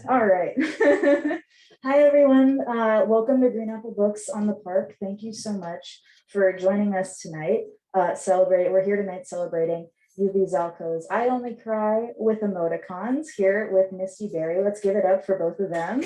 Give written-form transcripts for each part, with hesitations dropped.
All right. Hi, everyone. Welcome to Green Apple Books on the Park. Thank you so much for joining us tonight. We're here tonight celebrating Yuvi Zalkow's I Only Cry with Emoticons here with Misty Berry. Let's give it up for both of them.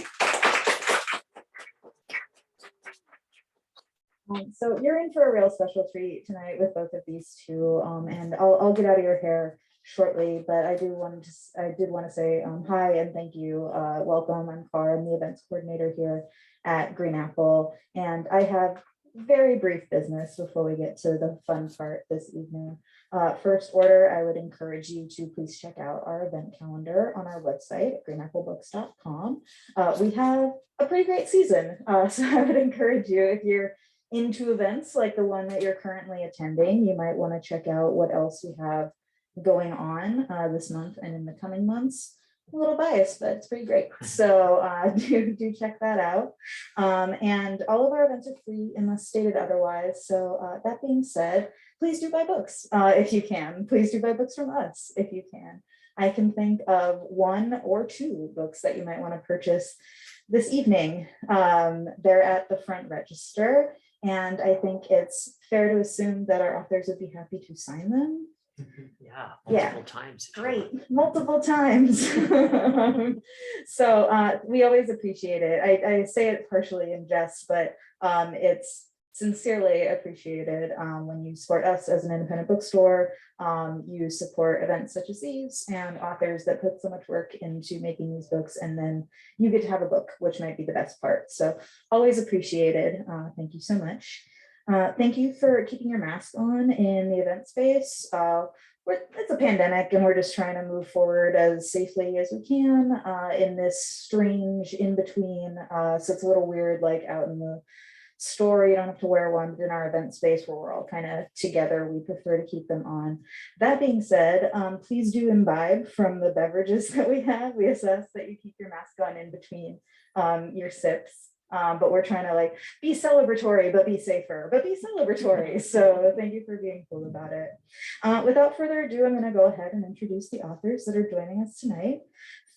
So you're in for a real special treat tonight with both of these two, and I'll get out of your hair shortly, but I did want to say hi and thank you. Welcome. I'm Cara. I'm the events coordinator here at Green Apple, and I have very brief business before we get to the fun part this evening. First order, I would encourage you to please check out our event calendar on our website at greenapplebooks.com. We have a pretty great season, so I would encourage you, if you're into events like the one that you're currently attending, you might want to check out what else we have going on this month and in the coming months. A little biased, but it's pretty great. So do check that out. And all of our events are free unless stated otherwise. So that being said, please do buy books if you can. Please do buy books from us if you can. I can think of one or two books that you might want to purchase this evening. They're at the front register, and I think it's fair to assume that our authors would be happy to sign them. Multiple times. Great, multiple times. So we always appreciate it. I say it partially in jest, but it's sincerely appreciated when you support us as an independent bookstore. You support events such as these and authors that put so much work into making these books, and then you get to have a book, which might be the best part. So always appreciated. Thank you so much. Thank you for keeping your mask on in the event space. It's a pandemic and we're just trying to move forward as safely as we can in this strange in-between. So it's a little weird, like out in the store, you don't have to wear one, but in our event space where we're all kind of together, we prefer to keep them on. That being said, please do imbibe from the beverages that we have. We assess that you keep your mask on in between your sips. But we're trying to like be celebratory, but be safer, but be celebratory. So thank you for being cool about it. Without further ado, I'm going to go ahead and introduce the authors that are joining us tonight.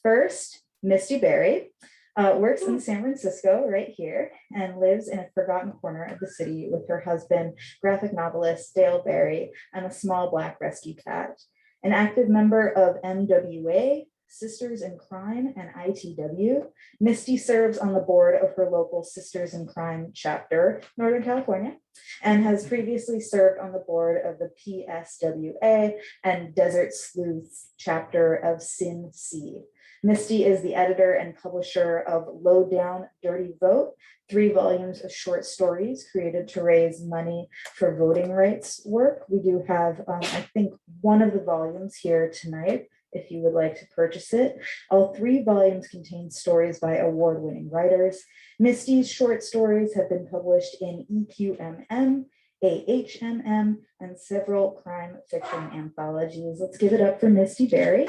First, Misty Berry works in San Francisco right here and lives in a forgotten corner of the city with her husband, graphic novelist Dale Berry, and a small black rescue cat. An active member of MWA, Sisters in Crime, and ITW, Misty serves on the board of her local Sisters in Crime chapter, Northern California, and has previously served on the board of the PSWA and Desert Sleuths chapter of Sin Sea. Misty is the editor and publisher of Low Down Dirty Vote, 3 volumes of short stories created to raise money for voting rights work. We do have, I think, one of the volumes here tonight, if you would like to purchase it. All 3 volumes contain stories by award-winning writers. Misty's short stories have been published in EQMM, AHMM, and several crime fiction anthologies. Let's give it up for Misty Berry.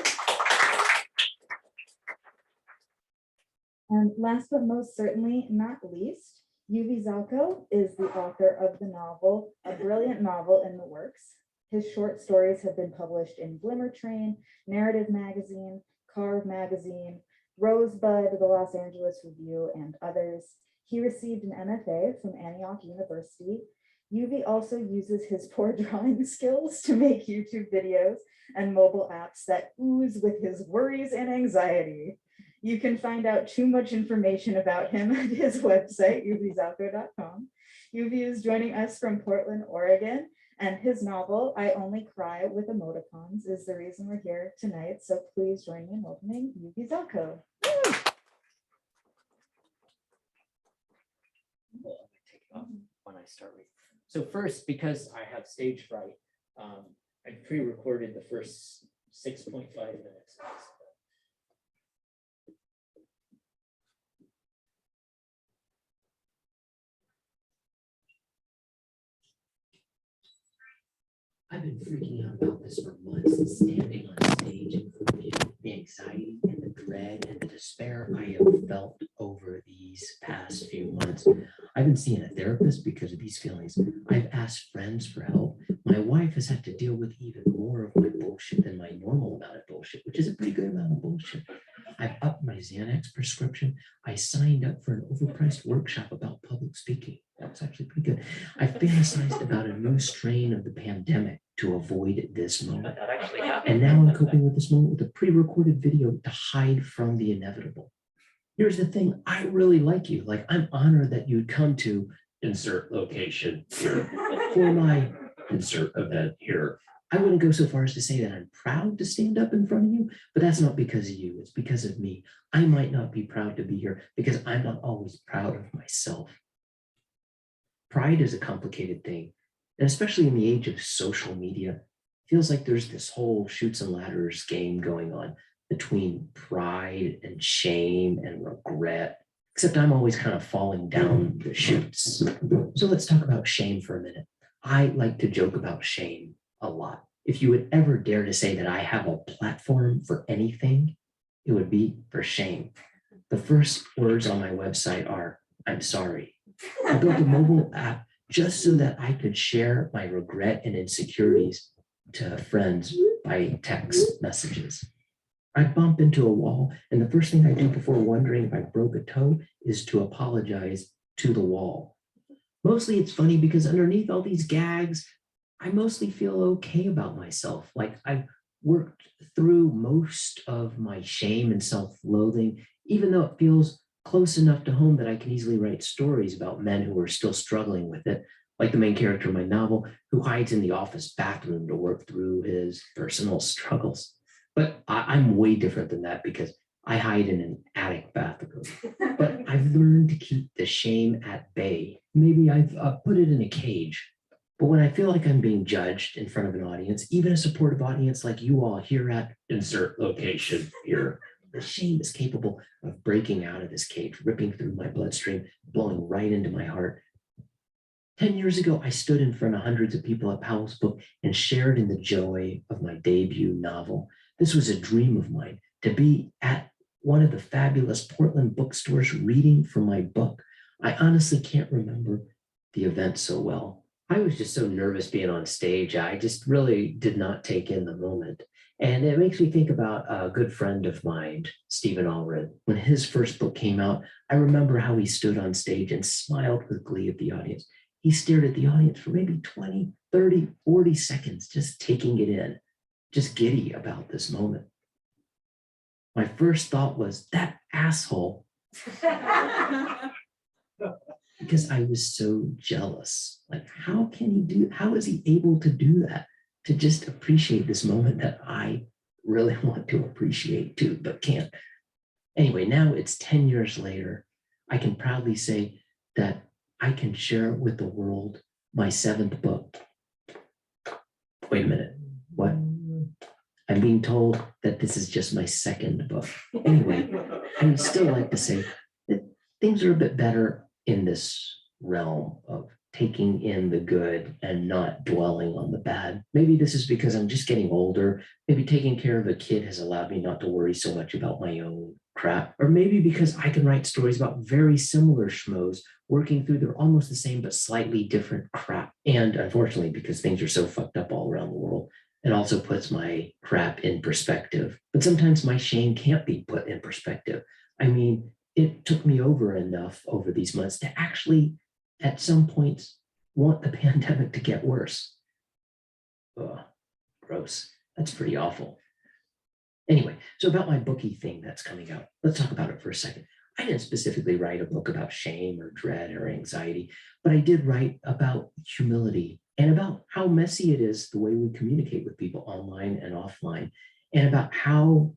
And last but most certainly not least, Yuvi Zalkow is the author of the novel, A Brilliant Novel in the Works. His short stories have been published in Glimmer Train, Narrative Magazine, Carve Magazine, Rosebud, the Los Angeles Review, and others. He received an MFA from Antioch University. Yuvi also uses his poor drawing skills to make YouTube videos and mobile apps that ooze with his worries and anxiety. You can find out too much information about him at his website, yuvizalkow.com. Yuvi is joining us from Portland, Oregon, and his novel, I Only Cry with Emoticons, is the reason we're here tonight. So please join me in welcoming Yuvi Zalkow. Well, I'm gonna take it off when I start reading. So first, because I have stage fright, I pre-recorded the first 6.5 minutes. I've been freaking out about this for months, standing on stage and the anxiety and the dread and the despair I have felt over these past few months. I've been seeing a therapist because of these feelings. I've asked friends for help. My wife has had to deal with even more of my bullshit than my normal amount of bullshit, which is a pretty good amount of bullshit. I've upped my Xanax prescription. I signed up for an overpriced workshop about public speaking. That was actually pretty good. I fantasized about a new strain of the pandemic to avoid this moment. And now I'm coping with this moment with a pre-recorded video to hide from the inevitable. Here's the thing, I really like you. Like, I'm honored that you'd come to insert location here for my insert event here. I wouldn't go so far as to say that I'm proud to stand up in front of you, but that's not because of you, it's because of me. I might not be proud to be here because I'm not always proud of myself. Pride is a complicated thing, and especially in the age of social media, feels like there's this whole chutes and ladders game going on between pride and shame and regret, except I'm always kind of falling down the chutes. So let's talk about shame for a minute. I like to joke about shame a lot. If you would ever dare to say that I have a platform for anything, it would be for shame. The first words on my website are, I'm sorry. I built a mobile app just so that I could share my regret and insecurities to friends by text messages. I bump into a wall, and the first thing I do before wondering if I broke a toe is to apologize to the wall. Mostly it's funny because underneath all these gags, I mostly feel okay about myself. Like, I've worked through most of my shame and self-loathing, even though it feels close enough to home that I can easily write stories about men who are still struggling with it, like the main character of my novel, who hides in the office bathroom to work through his personal struggles. But I'm way different than that because I hide in an attic bathroom. But I've learned to keep the shame at bay. Maybe I've put it in a cage. But when I feel like I'm being judged in front of an audience, even a supportive audience like you all here at insert location here, the shame is capable of breaking out of this cage, ripping through my bloodstream, blowing right into my heart. 10 years ago, I stood in front of hundreds of people at Powell's Book and shared in the joy of my debut novel. This was a dream of mine, to be at one of the fabulous Portland bookstores reading from my book. I honestly can't remember the event so well. I was just so nervous being on stage. I just really did not take in the moment. And it makes me think about a good friend of mine, Stephen Allred. When his first book came out, I remember how he stood on stage and smiled with glee at the audience. He stared at the audience for maybe 20, 30, 40 seconds, just taking it in, just giddy about this moment. My first thought was, that asshole. Because I was so jealous. Like, how is he able to do that? To just appreciate this moment that I really want to appreciate too, but can't. Anyway, now it's 10 years later. I can proudly say that I can share with the world my 7th book. Wait a minute, what? I'm being told that this is just my 2nd book. Anyway, I would still like to say that things are a bit better in this realm of taking in the good and not dwelling on the bad. Maybe this is because I'm just getting older. Maybe taking care of a kid has allowed me not to worry so much about my own crap. Or maybe because I can write stories about very similar schmoes working through their almost the same but slightly different crap. And unfortunately, because things are so fucked up all around the world, it also puts my crap in perspective. But sometimes my shame can't be put in perspective. I mean, it took me over enough over these months to actually, at some points, want the pandemic to get worse. Ugh, gross. That's pretty awful. Anyway, so about my bookie thing that's coming out, let's talk about it for a second. I didn't specifically write a book about shame or dread or anxiety, but I did write about humility and about how messy it is the way we communicate with people online and offline, and about how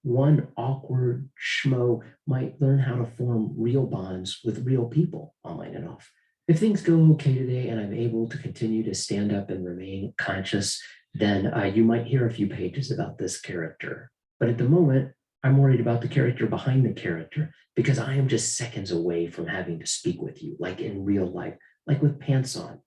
one awkward schmo might learn how to form real bonds with real people online and off. If things go okay today and I'm able to continue to stand up and remain conscious, then you might hear a few pages about this character. But at the moment, I'm worried about the character behind the character because I am just seconds away from having to speak with you, like in real life, like with pants on,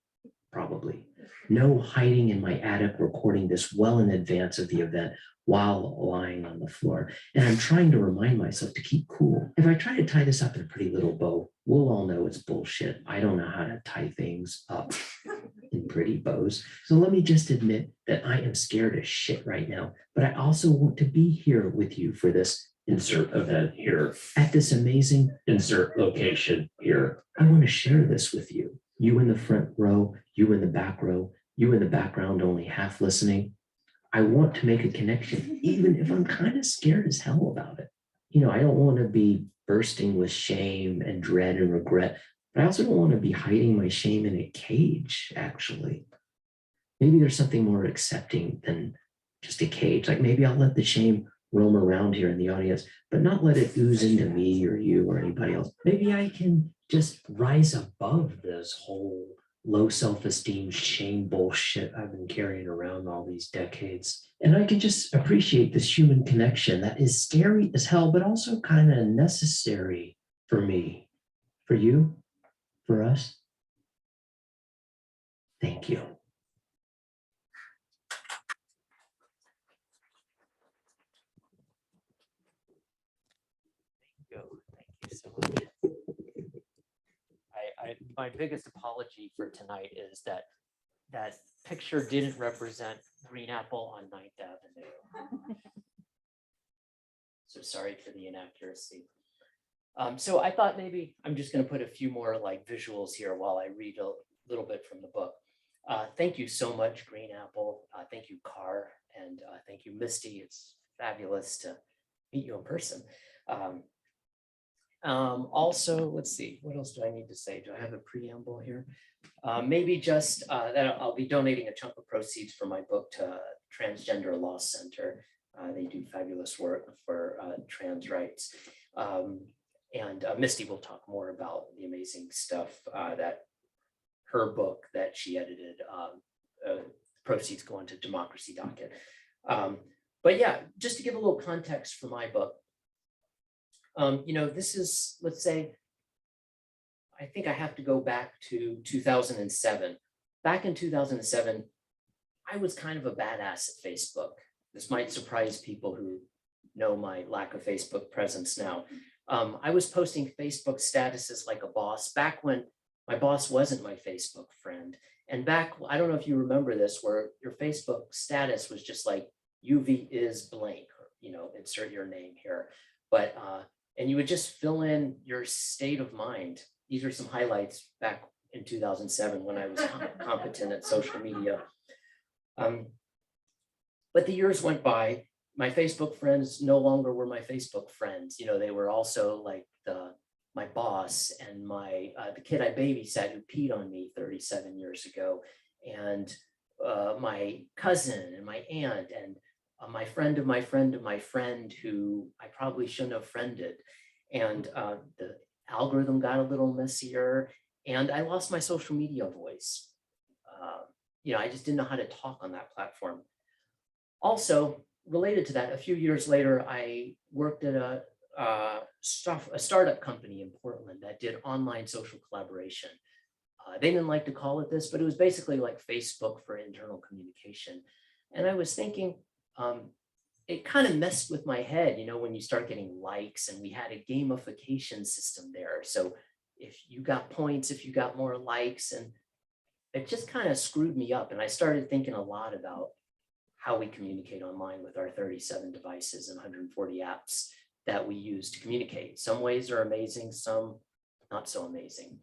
probably. No hiding in my attic recording this well in advance of the event while lying on the floor. And I'm trying to remind myself to keep cool. If I try to tie this up in a pretty little bow, we'll all know it's bullshit. I don't know how to tie things up in pretty bows. So let me just admit that I am scared as shit right now, but I also want to be here with you for this insert event here, At this amazing, insert location here. I want to share this with you. You in the front row, you in the back row, you in the background only half listening. I want to make a connection, even if I'm kind of scared as hell about it. You know, I don't want to be bursting with shame and dread and regret, but I also don't want to be hiding my shame in a cage, actually. Maybe there's something more accepting than just a cage. Like maybe I'll let the shame roam around here in the audience, but not let it ooze into me or you or anybody else. Maybe I can just rise above this whole low self-esteem, shame bullshit I've been carrying around all these decades. And I can just appreciate this human connection that is scary as hell, but also kind of necessary for me, for you, for us. Thank you. Thank you so much. My biggest apology for tonight is that that picture didn't represent Green Apple on 9th Avenue. So sorry for the inaccuracy. So I thought maybe I'm just going to put a few more like visuals here while I read a little bit from the book. Thank you so much, Green Apple. Thank you, Carr, and thank you, Misty. It's fabulous to meet you in person. Also, let's see, what else do I need to say? Do I have a preamble here? Maybe just that I'll be donating a chunk of proceeds for my book to Transgender Law Center. They do fabulous work for trans rights. And Misty will talk more about the amazing stuff that her book that she edited, proceeds going to Democracy Docket. But yeah, just to give a little context for my book, you know, this is, let's say, I think I have to go back to 2007. Back in 2007, I was kind of a badass at Facebook. This might surprise people who know my lack of Facebook presence now. I was posting Facebook statuses like a boss back when my boss wasn't my Facebook friend. And back, I don't know if you remember this, where your Facebook status was just like, Yuvi is blank, or, you know, insert your name here. But, and you would just fill in your state of mind. These are some highlights back in 2007 when I was competent at social media. But the years went by. My Facebook friends no longer were my Facebook friends. You know, they were also like my boss and my the kid I babysat who peed on me 37 years ago, and my cousin and my aunt and my friend of my friend of my friend who I probably shouldn't have friended. And the algorithm got a little messier, and I lost my social media voice. You know, I just didn't know how to talk on that platform. Also, related to that, a few years later, I worked at a startup company in Portland that did online social collaboration. They didn't like to call it this, but it was basically like Facebook for internal communication. And I was thinking, it kind of messed with my head, you know, when you start getting likes, and we had a gamification system there. So if you got points, if you got more likes, and it just kind of screwed me up. And I started thinking a lot about how we communicate online with our 37 devices and 140 apps that we use to communicate. Some ways are amazing, some not so amazing.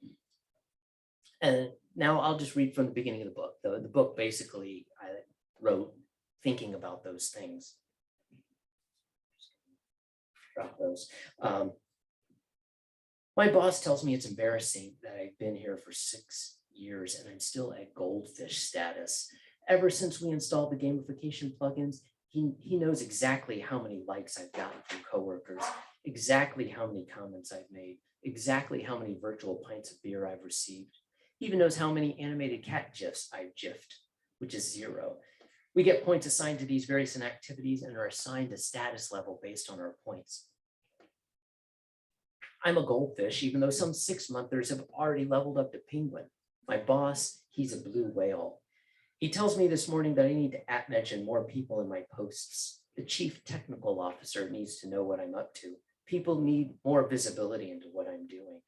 And now I'll just read from the beginning of the book. The book basically I wrote thinking about those things. Drop those. My boss tells me it's embarrassing that I've been here for 6 years and I'm still at goldfish status. Ever since we installed the gamification plugins, he knows exactly how many likes I've gotten from coworkers, exactly how many comments I've made, exactly how many virtual pints of beer I've received. He even knows how many animated cat GIFs I've GIFed, which is 0. We get points assigned to these various activities and are assigned a status level based on our points. I'm a goldfish, even though some 6-monthers have already leveled up to penguin. My boss, he's a blue whale. He tells me this morning that I need to mention more people in my posts. The chief technical officer needs to know what I'm up to. People need more visibility into what I'm doing.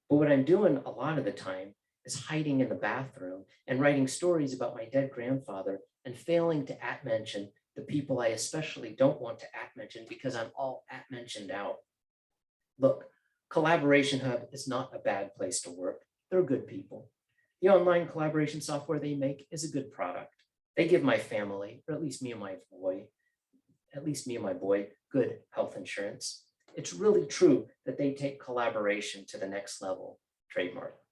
But what I'm doing a lot of the time is hiding in the bathroom and writing stories about my dead grandfather and failing to mention the people I especially don't want to @mention because I'm all @mentioned out. Look, Collaboration Hub is not a bad place to work. They're good people. The online collaboration software they make is a good product. They give my family, or at least me and my boy, good health insurance. It's really true that they take collaboration to the next level, trademark.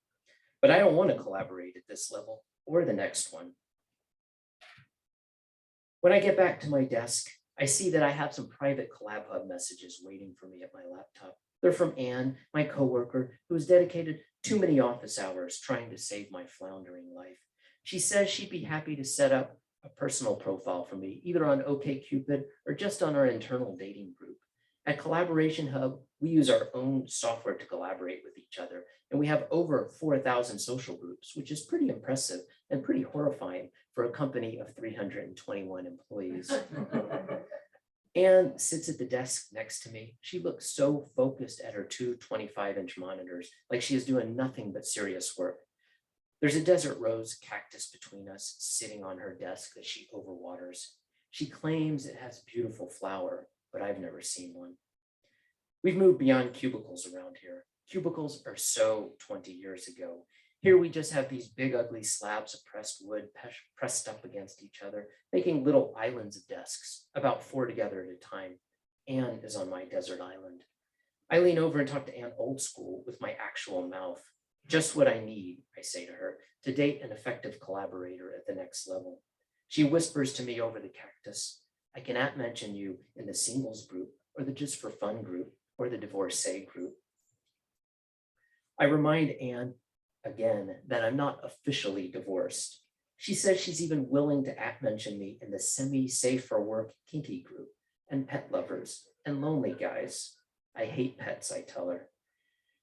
But I don't want to collaborate at this level or the next one. When I get back to my desk, I see that I have some private Collab Hub messages waiting for me at my laptop. They're from Anne, my coworker, who has dedicated too many office hours trying to save my floundering life. She says she'd be happy to set up a personal profile for me, either on OkCupid or just on our internal dating group. At Collaboration Hub, we use our own software to collaborate with each other, and we have over 4,000 social groups, which is pretty impressive and pretty horrifying for a company of 321 employees. Anne sits at the desk next to me. She looks so focused at her two 25-inch monitors, like she is doing nothing but serious work. There's a desert rose cactus between us, sitting on her desk that she overwaters. She claims it has beautiful flower, but I've never seen one. We've moved beyond cubicles around here. Cubicles are so 20 years ago. Here we just have these big ugly slabs of pressed wood pressed up against each other, making little islands of desks, about 4 together at a time. Anne is on my desert island. I lean over and talk to Anne old school with my actual mouth. Just what I need, I say to her, to date an effective collaborator at the next level. She whispers to me over the cactus, I can @mention you in the singles group or the just for fun group or the divorcee group. I remind Anne again that I'm not officially divorced. She says she's even willing to @mention me in the semi-safe for work kinky group and pet lovers and lonely guys. I hate pets, I tell her.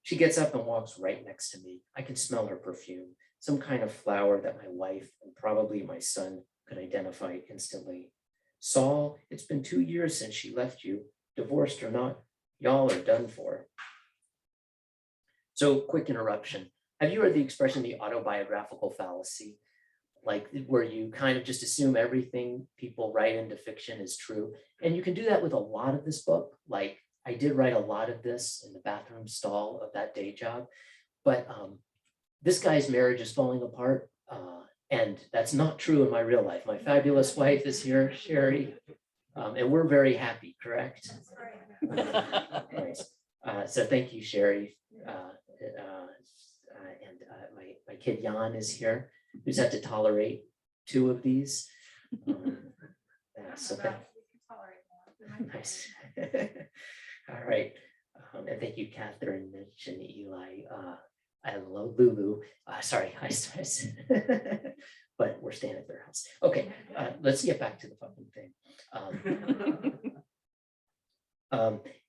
She gets up and walks right next to me. I can smell her perfume, some kind of flower that my wife and probably my son could identify instantly. Saul, it's been 2 years since she left you. Divorced or not, y'all are done for. So, quick interruption. Have you heard the expression the autobiographical fallacy? Like where you kind of just assume everything people write into fiction is true. And you can do that with a lot of this book. Like I did write a lot of this in the bathroom stall of that day job, but this guy's marriage is falling apart. And that's not true in my real life. My fabulous wife is here, Sherry, and we're very happy, correct? Nice. So thank you, Sherry. My kid Jan is here, who's had to tolerate 2 of these. So nice. All right. And thank you, Catherine, Mitch, and Eli. I love Lulu. Sorry, but we're staying at their house. Okay, let's get back to the fucking thing.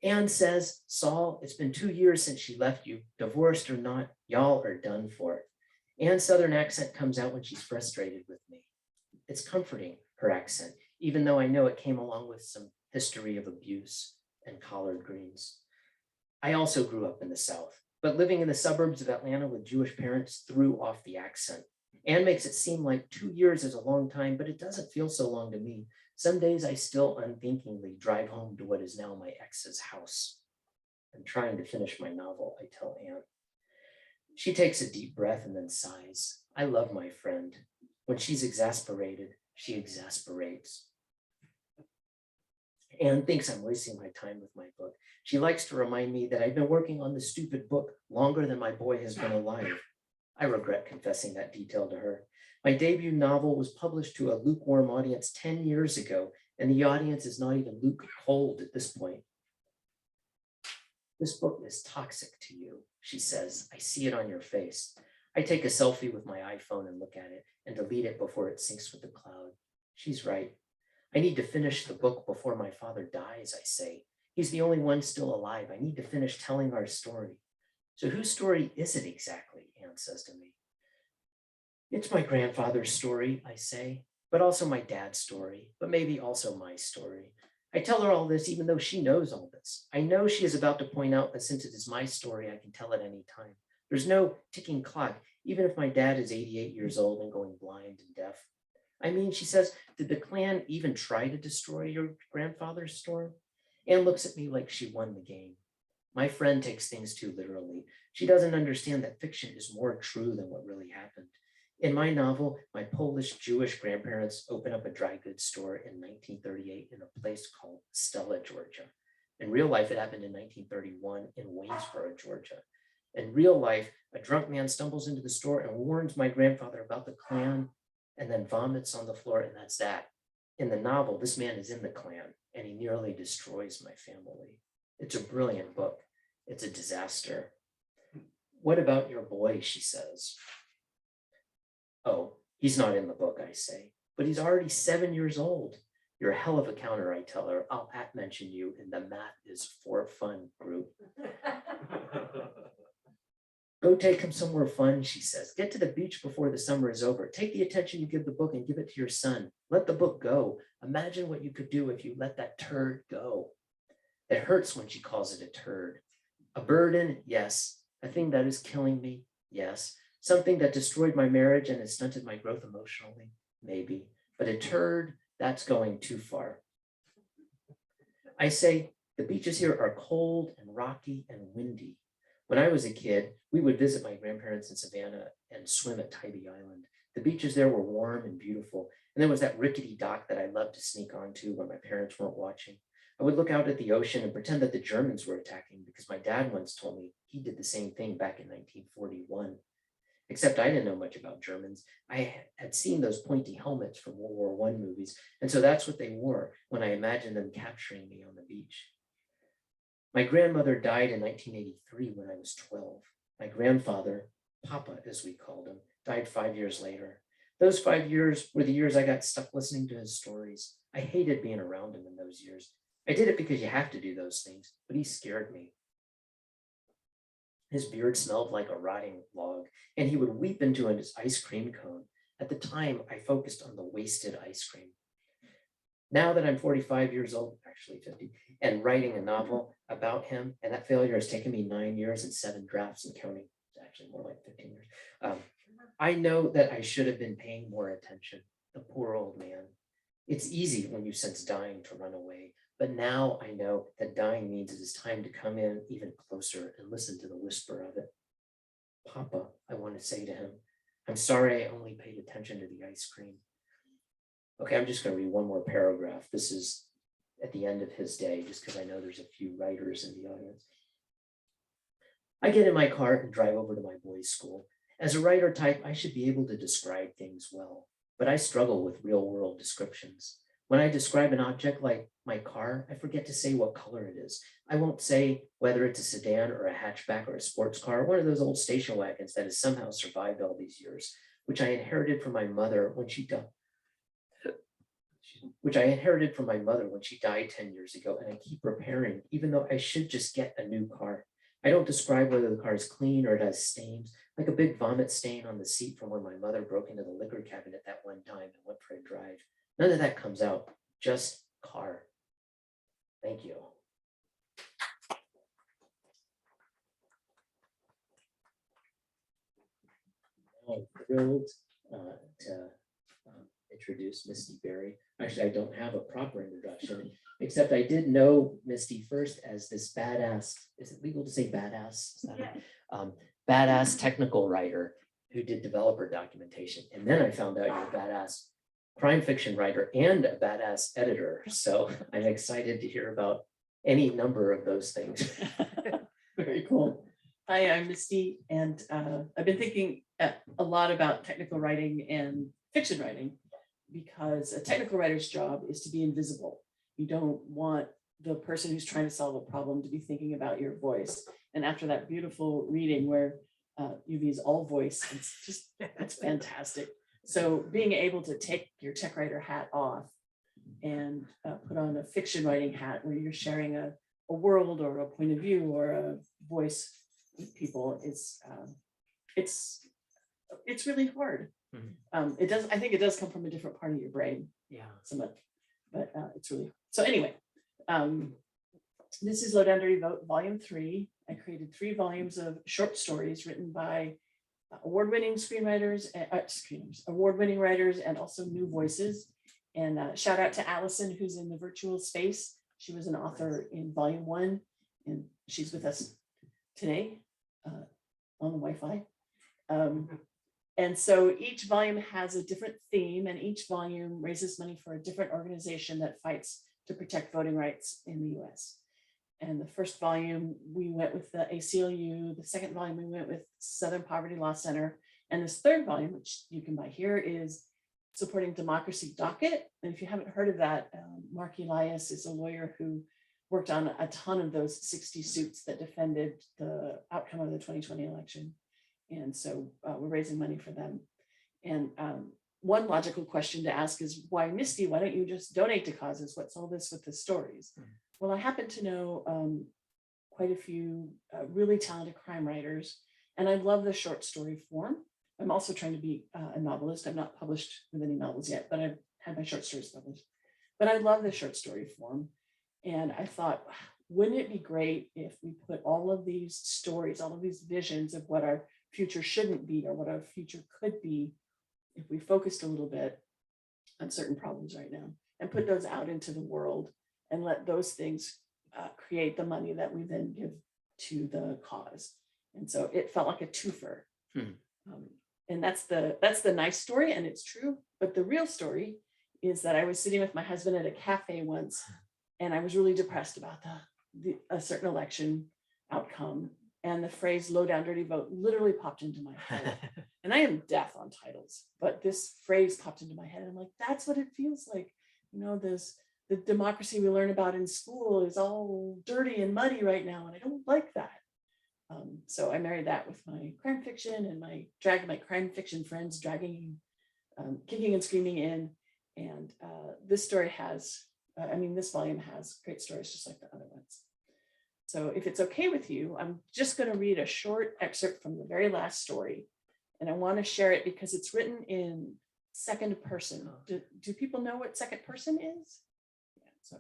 Anne says, Saul, it's been 2 years since she left you. Divorced or not, y'all are done for. Anne's Southern accent comes out when she's frustrated with me. It's comforting, her accent, even though I know it came along with some history of abuse and collard greens. I also grew up in the South, but living in the suburbs of Atlanta with Jewish parents threw off the accent. Anne makes it seem like 2 years is a long time, but it doesn't feel so long to me. Some days I still unthinkingly drive home to what is now my ex's house. I'm trying to finish my novel, I tell Anne. She takes a deep breath and then sighs. I love my friend. When she's exasperated, she exasperates. Anne thinks I'm wasting my time with my book. She likes to remind me that I've been working on this stupid book longer than my boy has been alive. I regret confessing that detail to her. My debut novel was published to a lukewarm audience 10 years ago, and the audience is not even luke cold at this point. This book is toxic to you, she says. I see it on your face. I take a selfie with my iPhone and look at it and delete it before it syncs with the cloud. She's right. I need to finish the book before my father dies, I say. He's the only one still alive. I need to finish telling our story. So whose story is it exactly? Anne says to me. It's my grandfather's story, I say, but also my dad's story, but maybe also my story. I tell her all this even though she knows all this. I know she is about to point out that since it is my story, I can tell it any time. There's no ticking clock, even if my dad is 88 years old and going blind and deaf. I mean, she says, did the Klan even try to destroy your grandfather's store? Anne looks at me like she won the game. My friend takes things too literally. She doesn't understand that fiction is more true than what really happened. In my novel, my Polish Jewish grandparents open up a dry goods store in 1938 in a place called Stella, Georgia. In real life, it happened in 1931 in Waynesboro, Georgia. In real life, a drunk man stumbles into the store and warns my grandfather about the Klan and then vomits on the floor, and that's that. In the novel, this man is in the Klan and he nearly destroys my family. It's a brilliant book. It's a disaster. What about your boy, she says. Oh, he's not in the book, I say, but he's already 7 years old. You're a hell of a counter, I tell her. I'll mention you in the Math is for Fun group. Go take him somewhere fun, she says. Get to the beach before the summer is over. Take the attention you give the book and give it to your son. Let the book go. Imagine what you could do if you let that turd go. It hurts when she calls it a turd. A burden, yes. A thing that is killing me, yes. Something that destroyed my marriage and has stunted my growth emotionally, maybe. But a turd, that's going too far. I say, the beaches here are cold and rocky and windy. When I was a kid, we would visit my grandparents in Savannah and swim at Tybee Island. The beaches there were warm and beautiful. And there was that rickety dock that I loved to sneak onto when my parents weren't watching. I would look out at the ocean and pretend that the Germans were attacking because my dad once told me he did the same thing back in 1941. Except I didn't know much about Germans. I had seen those pointy helmets from World War I movies. And so that's what they wore when I imagined them capturing me on the beach. My grandmother died in 1983 when I was 12. My grandfather, Papa as we called him, died 5 years later. Those 5 years were the years I got stuck listening to his stories. I hated being around him in those years. I did it because you have to do those things, but he scared me. His beard smelled like a rotting log, and he would weep into his ice cream cone. At the time, I focused on the wasted ice cream. Now that I'm 45 years old, actually 50, and writing a novel about him, and that failure has taken me 9 years and 7 drafts and counting, it's actually more like 15 years. I know that I should have been paying more attention. The poor old man. It's easy when you sense dying to run away, but now I know that dying means it is time to come in even closer and listen to the whisper of it. Papa, I want to say to him, I'm sorry I only paid attention to the ice cream. Okay, I'm just going to read one more paragraph. This is at the end of his day, just because I know there's a few writers in the audience. I get in my car and drive over to my boys' school. As a writer type, I should be able to describe things well, but I struggle with real-world descriptions. When I describe an object like my car, I forget to say what color it is. I won't say whether it's a sedan or a hatchback or a sports car, one of those old station wagons that has somehow survived all these years, which I inherited from my mother when she died. Which I inherited from my mother when she died 10 years ago, and I keep repairing, even though I should just get a new car. I don't describe whether the car is clean or it has stains, like a big vomit stain on the seat from when my mother broke into the liquor cabinet that one time and went for a drive. None of that comes out, just car. Thank you. I'm thrilled to introduce Misty Berry. Actually, I don't have a proper introduction, except I did know Misty first as this badass, is it legal to say badass? Is that badass technical writer who did developer documentation. And then I found out you're a badass crime fiction writer and a badass editor. So I'm excited to hear about any number of those things. Very cool. Hi, I'm Misty, and I've been thinking a lot about technical writing and fiction writing, because a technical writer's job is to be invisible. You don't want the person who's trying to solve a problem to be thinking about your voice. And after that beautiful reading where Yuvi's all voice, it's fantastic. So being able to take your tech writer hat off and put on a fiction writing hat where you're sharing a world or a point of view or a voice with people is it's really hard. Mm-hmm. I think it does come from a different part of your brain. Yeah. Somewhat, but it's really, so anyway, this is Low Boundary Vote Volume 3. I created 3 volumes of short stories written by award-winning screenwriters, award-winning writers, and also new voices. And shout out to Allison, who's in the virtual space. She was an author in volume 1, and she's with us today on the Wi-Fi. And so each volume has a different theme, and each volume raises money for a different organization that fights to protect voting rights in the US. And the first volume, we went with the ACLU. The second volume, we went with Southern Poverty Law Center. And this third volume, which you can buy here, is supporting Democracy Docket. And if you haven't heard of that, Mark Elias is a lawyer who worked on a ton of those 60 suits that defended the outcome of the 2020 election. And so we're raising money for them. And one logical question to ask is, why Misty? Why don't you just donate to causes? What's all this with the stories? Well, I happen to know quite a few really talented crime writers, and I love the short story form. I'm also trying to be a novelist. I'm not published with any novels yet, but I've had my short stories published. But I love the short story form. And I thought, wouldn't it be great if we put all of these stories, all of these visions of what our future shouldn't be or what our future could be, if we focused a little bit on certain problems right now and put those out into the world and let those things create the money that we then give to the cause. And so it felt like a twofer. And that's the nice story, and it's true. But the real story is that I was sitting with my husband at a cafe once, and I was really depressed about a certain election outcome. And the phrase "low down dirty vote" literally popped into my head. And I am deaf on titles, but this phrase popped into my head. And I'm like, that's what it feels like. You know, the democracy we learn about in school is all dirty and muddy right now, and I don't like that. So I married that with my crime fiction and my crime fiction friends dragging, kicking and screaming in. And this story has, this volume has great stories just like the other ones. So if it's okay with you, I'm just going to read a short excerpt from the very last story. And I want to share it because it's written in second person. Do people know what second person is? Yeah, so,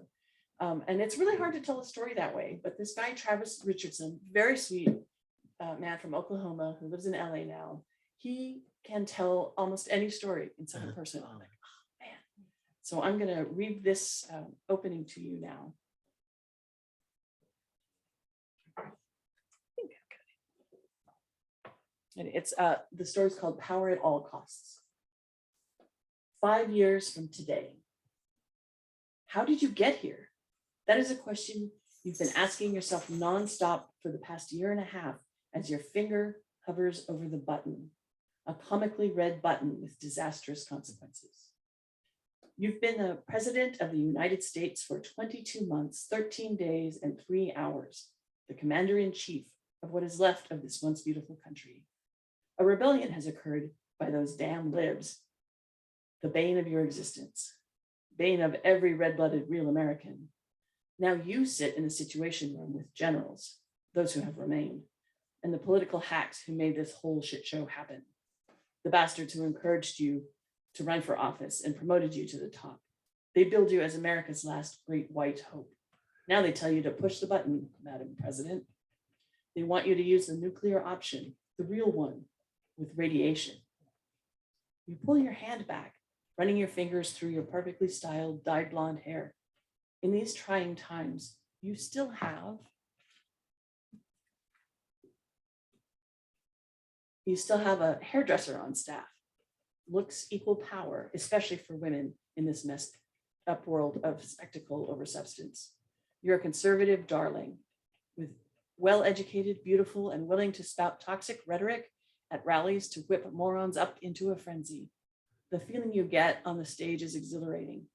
and it's really hard to tell a story that way. But this guy, Travis Richardson, very sweet man from Oklahoma who lives in LA now, he can tell almost any story in second person. I'm like, oh man. So I'm going to read this opening to you now. And it's the story's called Power at All Costs. 5 years from today. How did you get here? That is a question you've been asking yourself nonstop for the past year and a half as your finger hovers over the button, a comically red button with disastrous consequences. You've been the president of the United States for 22 months, 13 days, and 3 hours, the commander-in-chief of what is left of this once beautiful country. A rebellion has occurred by those damn libs, the bane of your existence, bane of every red-blooded real American. Now you sit in the Situation Room with generals, those who have remained, and the political hacks who made this whole shit show happen. The bastards who encouraged you to run for office and promoted you to the top. They billed you as America's last great white hope. Now they tell you to push the button, Madam President. They want you to use the nuclear option, the real one, with radiation. You pull your hand back, running your fingers through your perfectly styled dyed blonde hair. In these trying times, you still have a hairdresser on staff. Looks equal power, especially for women in this messed up world of spectacle over substance. You're a conservative darling, with well-educated, beautiful, and willing to spout toxic rhetoric at rallies to whip morons up into a frenzy. The feeling you get on the stage is exhilarating.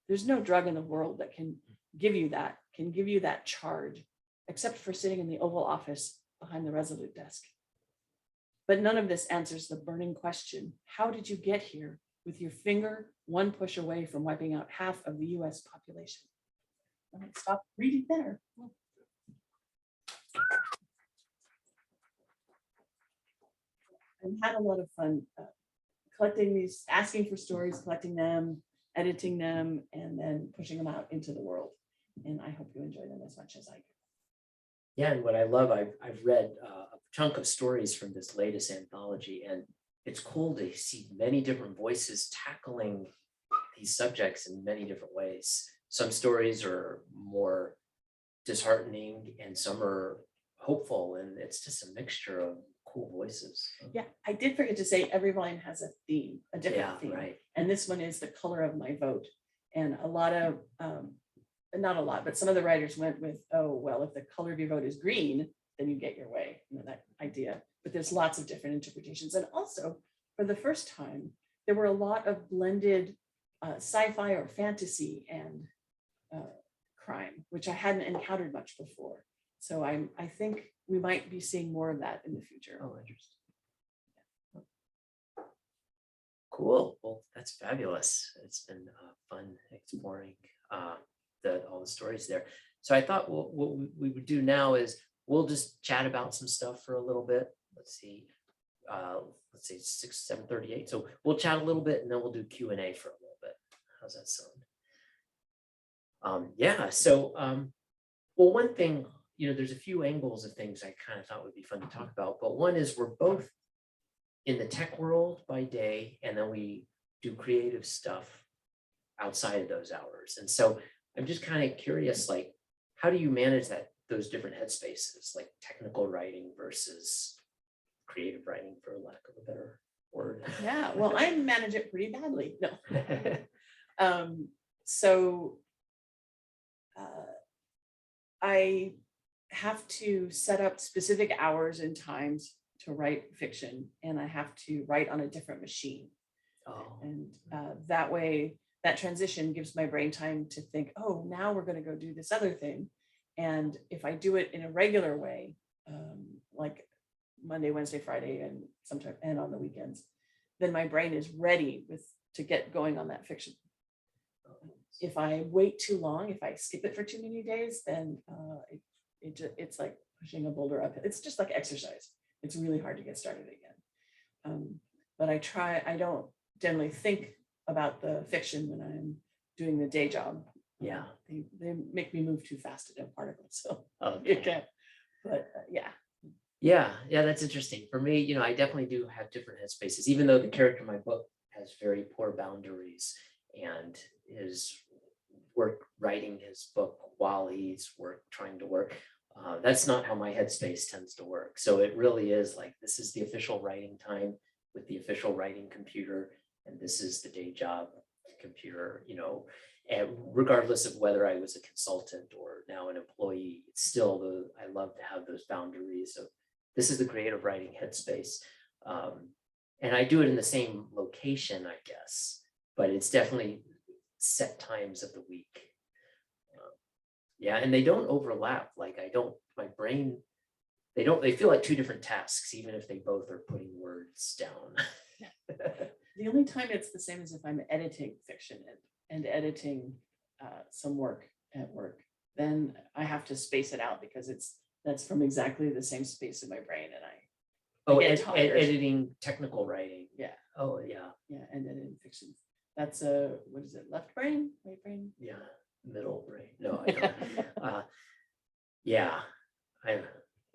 There's no drug in the world that can give you that charge, except for sitting in the Oval Office behind the Resolute desk. But none of this answers the burning question: how did you get here with your finger one push away from wiping out half of the US population? I'm going to stop reading there. I've had a lot of fun collecting these, asking for stories, collecting them, editing them, and then pushing them out into the world. And I hope you enjoy them as much as I do. Yeah, and what I love, I've read a chunk of stories from this latest anthology, and it's cool to see many different voices tackling these subjects in many different ways. Some stories are more disheartening and some are hopeful, and it's just a mixture of cool voices. Yeah, I did forget to say every volume has a theme, a Yeah, different theme. right. And this one is the color of my vote. And a lot of, not a lot, but some of the writers went with, oh, well, if the color of your vote is green, then you get your way, you know, that idea. But there's lots of different interpretations. And also, for the first time, there were a lot of blended sci-fi or fantasy and crime, which I hadn't encountered much before. So I think we might be seeing more of that in the future. Oh, interesting. Cool. Well, that's fabulous. It's been fun exploring all the stories there. So I thought what we would do now is we'll just chat about some stuff for a little bit. Let's see, 7:38. So we'll chat a little bit and then we'll do Q&A for a little bit. How's that sound? Yeah. So well, one thing, you know, there's a few angles of things I kind of thought would be fun to talk about, but one is we're both in the tech world by day, and then we do creative stuff outside of those hours. And so I'm just kind of curious, like, how do you manage those different headspaces, like technical writing versus creative writing, for lack of a better word? Yeah, well, I manage it pretty badly. No. So I have to set up specific hours and times to write fiction, and I have to write on a different machine. Oh. And that way, that transition gives my brain time to think, oh, now we're going to go do this other thing. And if I do it in a regular way, like Monday, Wednesday, Friday, and sometimes and on the weekends, then my brain is ready to get going on that fiction. If I wait too long, if I skip it for too many days, then it's like pushing a boulder up. It's just like exercise. It's really hard to get started again. But I don't generally think about the fiction when I'm doing the day job. Yeah. They make me move too fast to do particles. So Okay. you can't, but yeah. Yeah, that's interesting. For me, you know, I definitely do have different headspaces, even though the character in my book has very poor boundaries and is writing his book while he's trying to work. That's not how my headspace tends to work. So it really is like, this is the official writing time with the official writing computer, and this is the day job computer, you know, and regardless of whether I was a consultant or now an employee, it's still I love to have those boundaries of this is the creative writing headspace. And I do it in the same location, I guess, but it's definitely set times of the week. Yeah, and they don't overlap. Like my brain, they feel like two different tasks, even if they both are putting words down. The only time it's the same is if I'm editing fiction and editing some work at work, then I have to space it out because that's from exactly the same space in my brain, and I get tired. Editing technical writing. Yeah. Oh yeah. Yeah, and editing fiction. That's what is it? Left brain, right brain? Yeah, middle brain. No, I don't.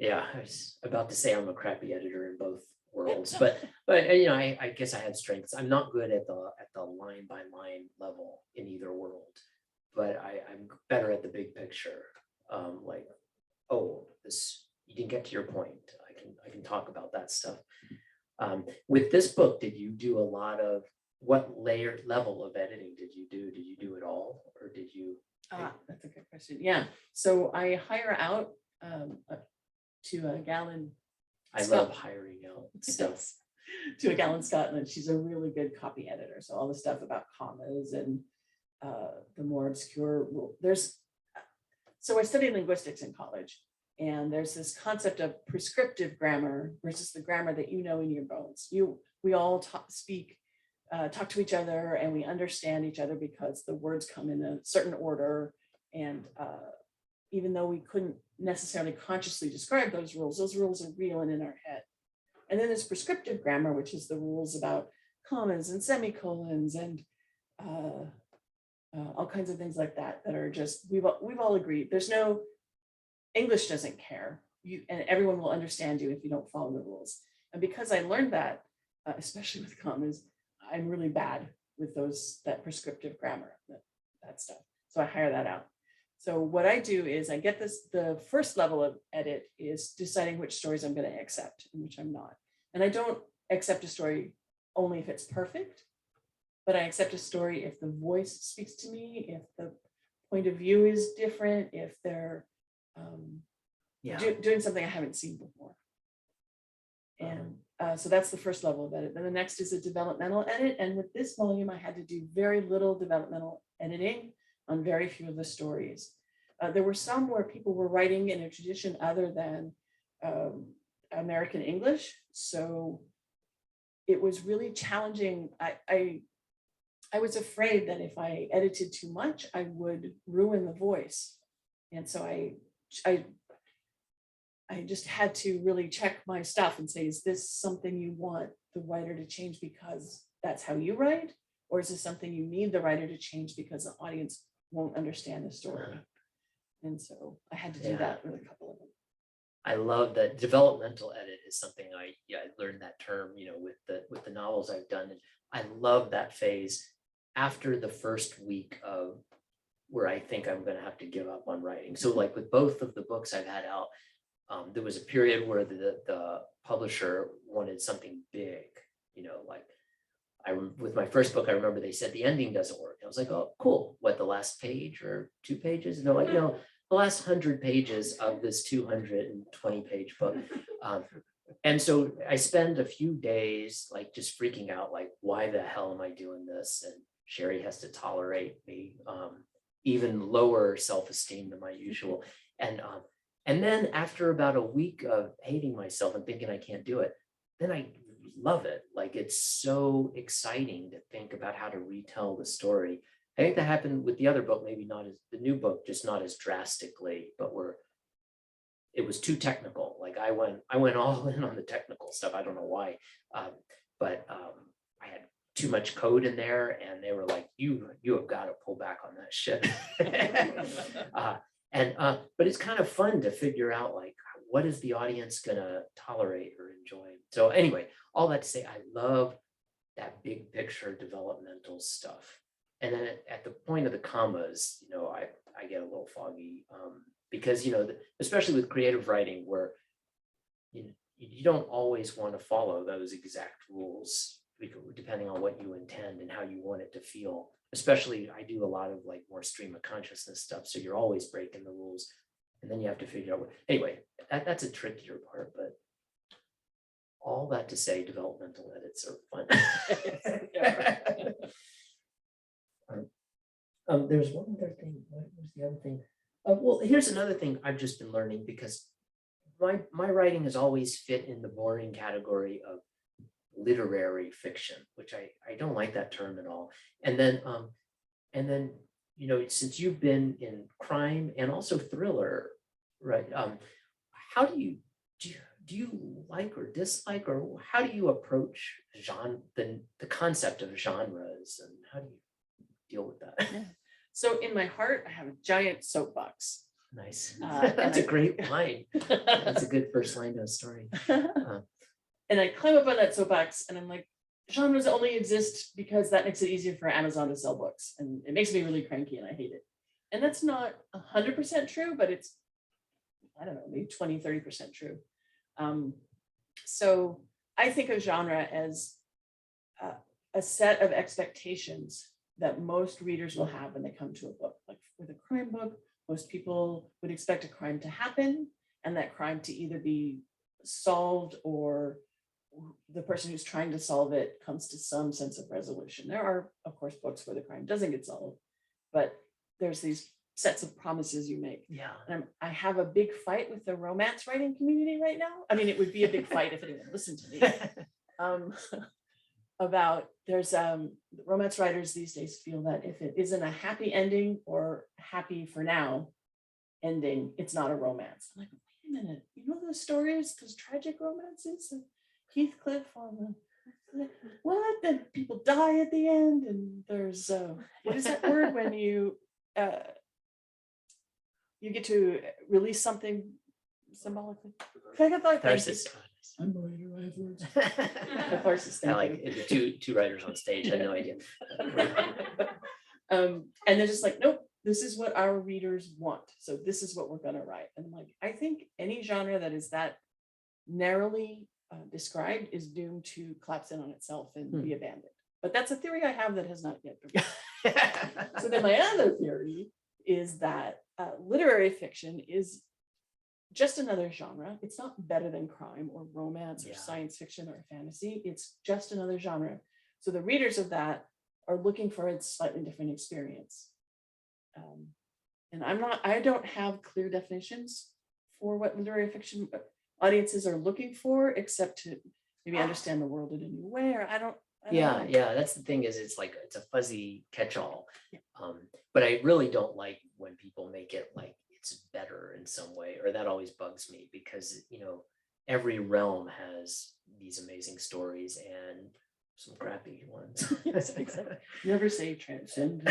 I was about to say I'm a crappy editor in both worlds, but you know, I guess I had strengths. I'm not good at the line by line level in either world, but I'm better at the big picture. Like, oh, this you didn't get to your point. I can talk about that stuff. With this book, did you do a lot of what level of editing did you do? Did you do it all, or did you? That's a good question. Yeah, so I hire out to a gal in I love hiring out stuff. To a gal in Scotland. She's a really good copy editor. So all the stuff about commas and the more obscure so I studied linguistics in college, and there's this concept of prescriptive grammar versus the grammar that you know in your bones. We all talk to each other, and we understand each other because the words come in a certain order. And even though we couldn't necessarily consciously describe those rules are real and in our head. And then there's prescriptive grammar, which is the rules about commas and semicolons and all kinds of things like that are just, we've all agreed. There's no, English doesn't care. and everyone will understand you if you don't follow the rules. And because I learned that, especially with commas, I'm really bad with that prescriptive grammar, that stuff. So I hire that out. So what I do is I get the first level of edit is deciding which stories I'm going to accept and which I'm not. And I don't accept a story only if it's perfect, but I accept a story if the voice speaks to me, if the point of view is different, if they're doing something I haven't seen before. And so that's the first level of edit. Then the next is a developmental edit. And with this volume, I had to do very little developmental editing on very few of the stories. There were some where people were writing in a tradition other than American English. So it was really challenging. I was afraid that if I edited too much, I would ruin the voice. And so I just had to really check my stuff and say, is this something you want the writer to change because that's how you write? Or is this something you need the writer to change because the audience won't understand the story? And so I had to do that with a couple of them. I love that developmental edit is something I learned that term, with the novels I've done. And I love that phase after the first week of where I think I'm going to have to give up on writing. So like with both of the books I've had out, there was a period where the publisher wanted something big, like with my first book, I remember they said the ending doesn't work. I was like, oh, cool. What, the last page or 2 pages? And they're like, no, the last 100 pages of this 220 page book. And so I spend a few days like just freaking out, like, why the hell am I doing this? And Sherry has to tolerate me, even lower self-esteem than my usual. And then after about a week of hating myself and thinking I can't do it, then I love it. Like, it's so exciting to think about how to retell the story. I think that happened with the other book, maybe not as the new book, just not as drastically, but it was too technical. Like I went all in on the technical stuff. I don't know why, but I had too much code in there, and they were like, "You have got to pull back on that shit." But it's kind of fun to figure out, like, what is the audience gonna tolerate or enjoy. So anyway, all that to say, I love that big picture developmental stuff. And then at the point of the commas, I get a little foggy because, especially with creative writing, where you don't always want to follow those exact rules, depending on what you intend and how you want it to feel. Especially, I do a lot of like more stream of consciousness stuff, so you're always breaking the rules, and then you have to figure out anyway, that's a trickier part. But all that to say, developmental edits are fun. There's one other thing. What was the other thing? Well, here's another thing I've just been learning, because my writing has always fit in the boring category of literary fiction, which I don't like that term at all. And then since you've been in crime and also thriller, right? How do you like or dislike, or how do you approach genre, the concept of genres, and how do you deal with that? Yeah. So in my heart, I have a giant soapbox. Nice. That's a great line. That's a good first line to a story. And I climb up on that soapbox and I'm like, genres only exist because that makes it easier for Amazon to sell books. And it makes me really cranky and I hate it. And that's not 100% true, but it's, I don't know, maybe 20, 30% true. So I think of genre as a set of expectations that most readers will have when they come to a book. Like with a crime book, most people would expect a crime to happen and that crime to either be solved or the person who's trying to solve it comes to some sense of resolution. There are, of course, books where the crime doesn't get solved, but there's these sets of promises you make. Yeah. And I have a big fight with the romance writing community right now. I mean, it would be a big fight if anyone listened to me. About there's romance writers these days feel that if it isn't a happy ending or happy for now ending, it's not a romance. I'm like, wait a minute, you know those stories, those tragic romances, Heathcliff on the what? Then people die at the end, and there's what is that word when you get to release something symbolically. I got that. Thank you. Tharsis. I'm a writer, I have words. Catharsis, I thank like you. it. Two writers on stage. I had no idea. And they're just like, nope, this is what our readers want. So this is what we're gonna write. And I'm like, I think any genre that is that narrowly described is doomed to collapse in on itself and be abandoned. But that's a theory I have that has not yet been. So then my other theory is that literary fiction is just another genre. It's not better than crime or romance or Yeah. science fiction or fantasy. It's just another genre. So the readers of that are looking for a slightly different experience. And I don't have clear definitions for what literary fiction audiences are looking for, except to maybe understand the world in a new way, or I don't Yeah, know. yeah, that's the thing is it's like it's a fuzzy catch-all. Yeah. But I really don't like when people make it like it's better in some way, or that always bugs me because every realm has these amazing stories and some crappy ones. Yes, exactly. Never say transcend.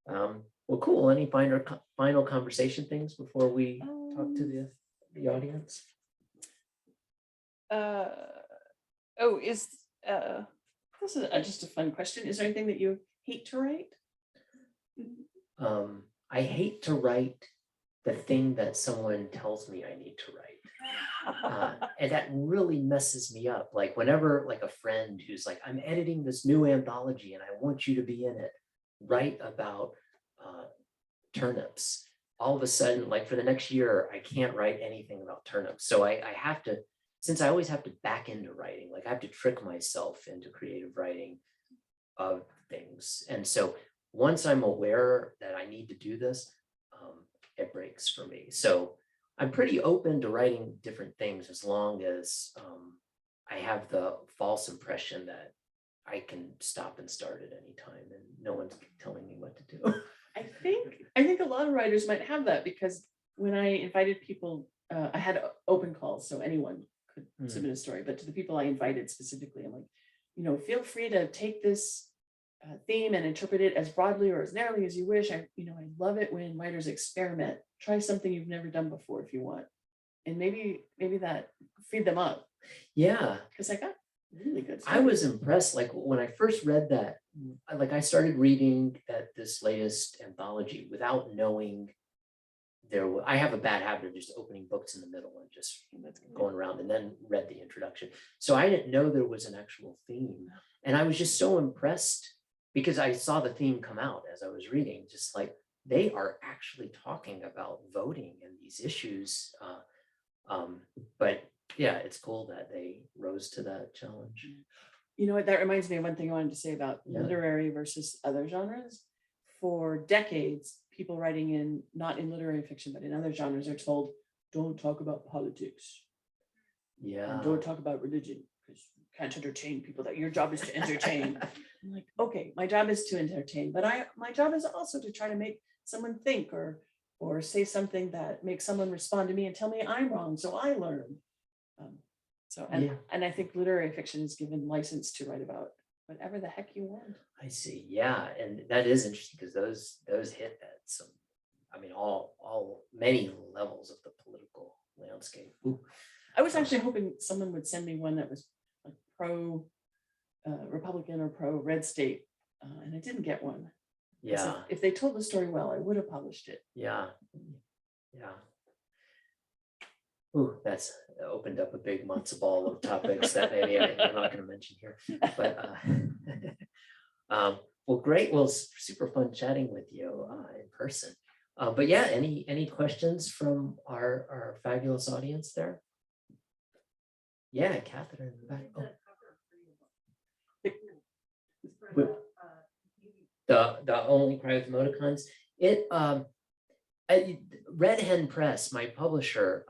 Well, cool. Any final conversation things before we talk to the audience? This is just a fun question. Is there anything that you hate to write? I hate to write the thing that someone tells me I need to write. And that really messes me up. Like whenever like a friend who's like, I'm editing this new anthology and I want you to be in it, write about turnips. All of a sudden, like for the next year, I can't write anything about turnips. So I have to, since I always have to back into writing, like I have to trick myself into creative writing of things. And so once I'm aware that I need to do this, it breaks for me. So I'm pretty open to writing different things as long as I have the false impression that I can stop and start at any time and no one's telling me what to do. I think a lot of writers might have that because when I invited people, I had open calls, so anyone could submit a story, but to the people I invited specifically, I'm like, feel free to take this theme and interpret it as broadly or as narrowly as you wish. I love it when writers experiment. Try something you've never done before if you want, and maybe that feed them up. Yeah, because I got really good. I was impressed. Like when I first read that, like I started reading this latest anthology without knowing I have a bad habit of just opening books in the middle and just going around, and then read the introduction. So I didn't know there was an actual theme. And I was just so impressed because I saw the theme come out as I was reading, just like they are actually talking about voting and these issues. But yeah, it's cool that they rose to that challenge. You know what, that reminds me of one thing I wanted to say about literary versus other genres. For decades, people writing not in literary fiction, but in other genres are told, don't talk about politics. Yeah. And don't talk about religion because you can't entertain people. That your job is to entertain. I'm like, okay, my job is to entertain, but my job is also to try to make someone think or say something that makes someone respond to me and tell me I'm wrong, so I learn. And I think literary fiction is given license to write about whatever the heck you want. I see. Yeah, and that is interesting because those hit at some, many levels of the political landscape. Ooh. I was actually hoping someone would send me one that was like pro Republican or pro red state, and I didn't get one. Yeah. If they told the story well, I would have published it. Yeah. Yeah. Ooh, that's opened up a big matzo ball of topics that maybe I'm not going to mention here. But well, great. Well, super fun chatting with you in person. But yeah, any questions from our fabulous audience there? Yeah, Catherine in the back. Oh. The Only Cry with Emoticons. Red Hen Press, my publisher,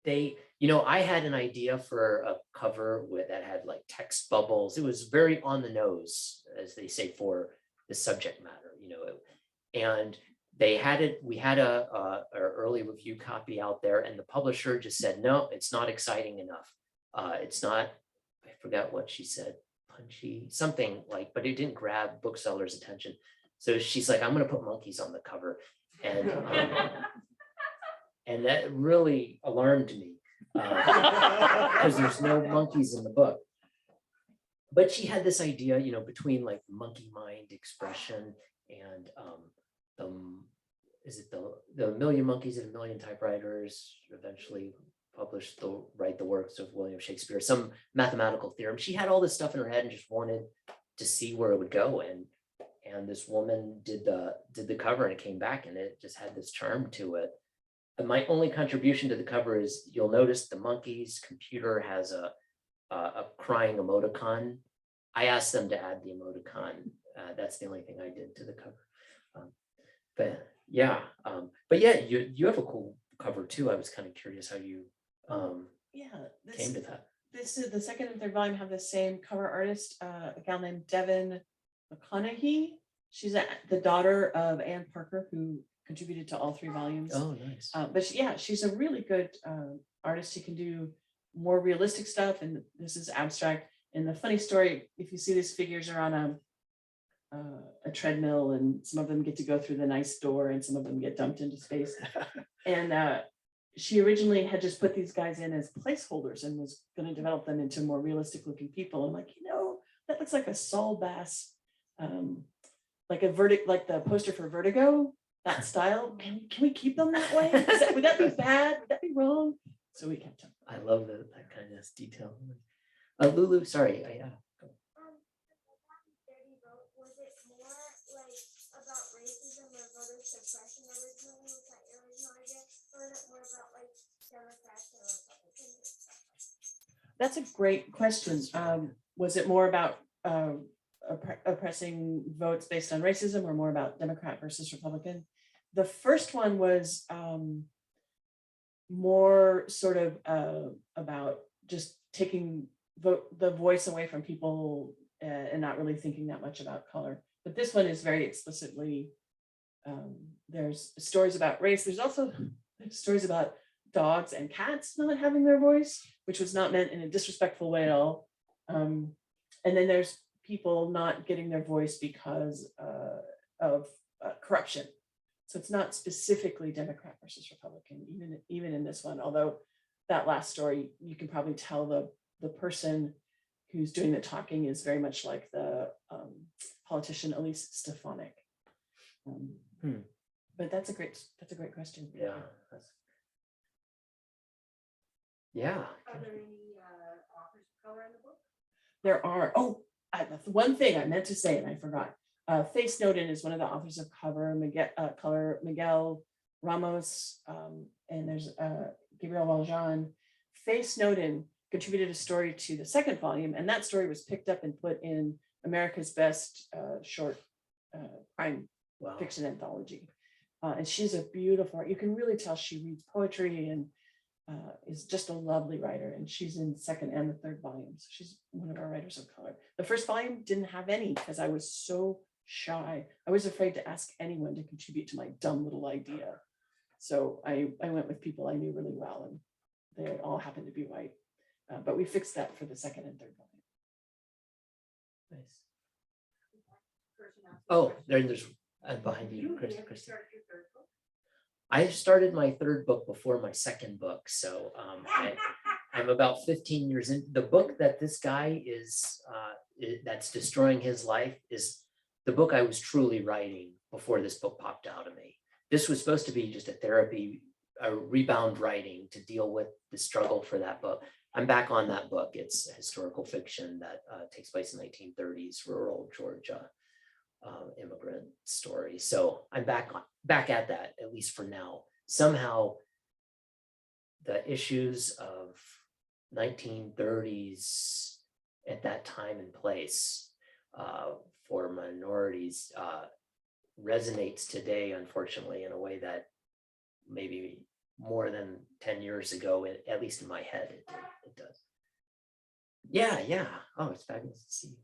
I had an idea for a cover that had like text bubbles. It was very on the nose, as they say, for the subject matter, and they had it. We had a early review copy out there, and the publisher just said, no, it's not exciting enough. It's not, I forgot what she said, punchy, something like, but it didn't grab booksellers' attention. So she's like, I'm going to put monkeys on the cover. And And that really alarmed me because there's no monkeys in the book. But she had this idea, you know, between like monkey mind expression and is it the Million Monkeys and a Million Typewriters, eventually published write the works of William Shakespeare, some mathematical theorem. She had all this stuff in her head and just wanted to see where it would go. And this woman did the cover, and it came back, and it just had this charm to it. And my only contribution to the cover is you'll notice the monkey's computer has a crying emoticon. I asked them to add the emoticon. That's the only thing I did to the cover. But yeah, you have a cool cover too. I was kind of curious how you came to that. This is the second and third volume have the same cover artist, a gal named Devin McConaughey. She's the daughter of Anne Parker, who contributed to all 3 volumes. Oh, nice. But she's a really good artist. She can do more realistic stuff, and this is abstract. And the funny story, if you see these figures are on a treadmill, and some of them get to go through the nice door, and some of them get dumped into space. And she originally had just put these guys in as placeholders and was going to develop them into more realistic looking people. I'm like, that looks like a Saul Bass, like the poster for Vertigo, that style. Can we keep them that way? Would that be bad? Would that be wrong? So we kept them. I love that kind of detail. Lulu, sorry. Was it more like about racism or voter suppression originally? Was that your original idea? Or was it more about like Democrats or Republicans? That's a great question. Was it more about oppressing votes based on racism, or more about Democrat versus Republican? The first one was more sort of about just taking the voice away from people and not really thinking that much about color. But this one is very explicitly, there's stories about race. There's also stories about dogs and cats not having their voice, which was not meant in a disrespectful way at all. And then there's people not getting their voice because of corruption. So it's not specifically Democrat versus Republican, even in this one, although that last story, you can probably tell the person who's doing the talking is very much like the politician Elise Stefanik. But that's a great question. Yeah. Yeah. Are there any authors of color in the book? There are. That's one thing I meant to say and I forgot. Faye Snowden is one of the authors of color, Miguel Ramos, and there's Gabriel Valjean. Faye Snowden contributed a story to the second volume, and that story was picked up and put in America's Best short crime fiction anthology. And she's a beautiful, you can really tell she reads poetry and is just a lovely writer. And she's in second and the third volumes. She's one of our writers of color. The first volume didn't have any because I was so shy. I was afraid to ask anyone to contribute to my dumb little idea. So I went with people I knew really well, and they all happened to be white. But we fixed that for the second and third volume. Nice. Oh, there's behind you, Kristen. I started my third book before my second book, so I'm about 15 years in. The book that this guy is that's destroying his life is the book I was truly writing before this book popped out of me. This was supposed to be just a rebound writing to deal with the struggle for that book. I'm back on that book. It's a historical fiction that takes place in 1930s, rural Georgia. Immigrant story. So I'm back at that, at least for now. Somehow the issues of 1930s at that time and place for minorities resonates today, unfortunately, in a way that maybe more than 10 years ago, at least in my head, it does. Yeah. Oh, it's fabulous to see you.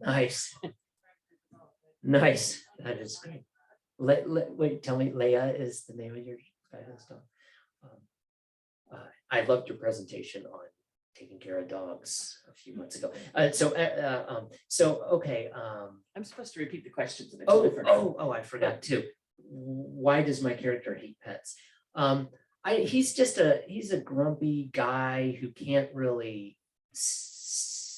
Nice. That is great. Wait, tell me, Leia is the name of your fabulous dog. I loved your presentation on taking care of dogs a few months ago. Okay. I'm supposed to repeat the questions. And I totally forgot. I forgot too. Why does my character hate pets? He's a grumpy guy who can't really,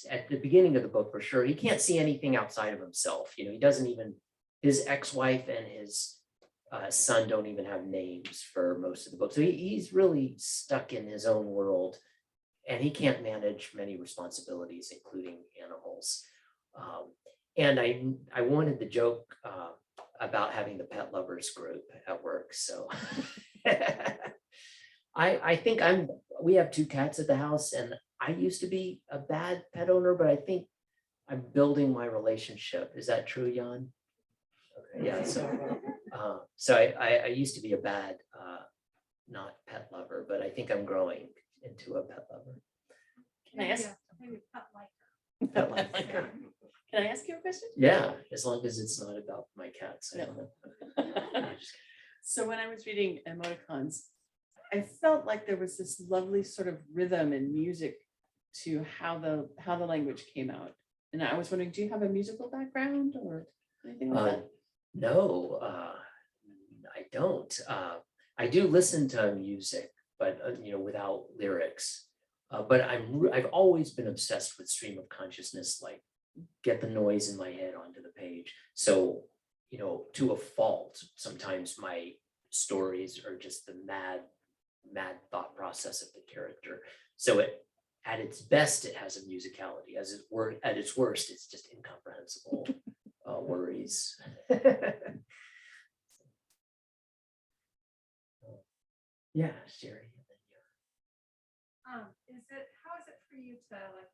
at the beginning of the book for sure, he can't see anything outside of himself. He doesn't even, his ex-wife and his son don't even have names for most of the book. So he's really stuck in his own world, and he can't manage many responsibilities, including animals. And I wanted the joke about having the pet lovers group at work. So I think we have 2 cats at the house, and I used to be a bad pet owner, but I think I'm building my relationship. Is that true, Jan? Okay, yeah. So I used to be a bad, not pet lover, but I think I'm growing into a pet lover. Can I ask? Maybe pet liker. Pet liker. Can I ask you a question? Yeah, as long as it's not about my cats. No. So when I was reading Emoticons, I felt like there was this lovely sort of rhythm and music to how the language came out. And I was wondering, do you have a musical background or anything like that? No, I don't. I do listen to music, but without lyrics. But I've always been obsessed with stream of consciousness, like get the noise in my head onto the page. So, to a fault, sometimes my stories are just the mad thought process of the character. So at its best, it has a musicality. At its worst, it's just incomprehensible worries. Yeah, Sherry. How is it for you to like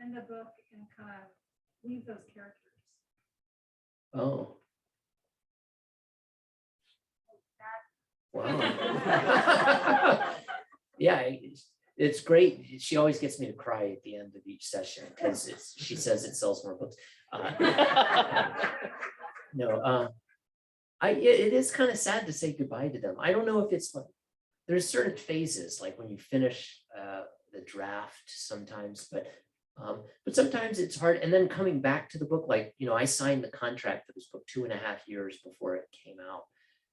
end the book and kind of leave those characters? Oh. Wow. Yeah, it's great. She always gets me to cry at the end of each session because she says it sells more books. It is kind of sad to say goodbye to them. I don't know if it's like, there's certain phases, like when you finish the draft sometimes, but sometimes it's hard. And then coming back to the book, like, I signed the contract for this book 2.5 years before it came out.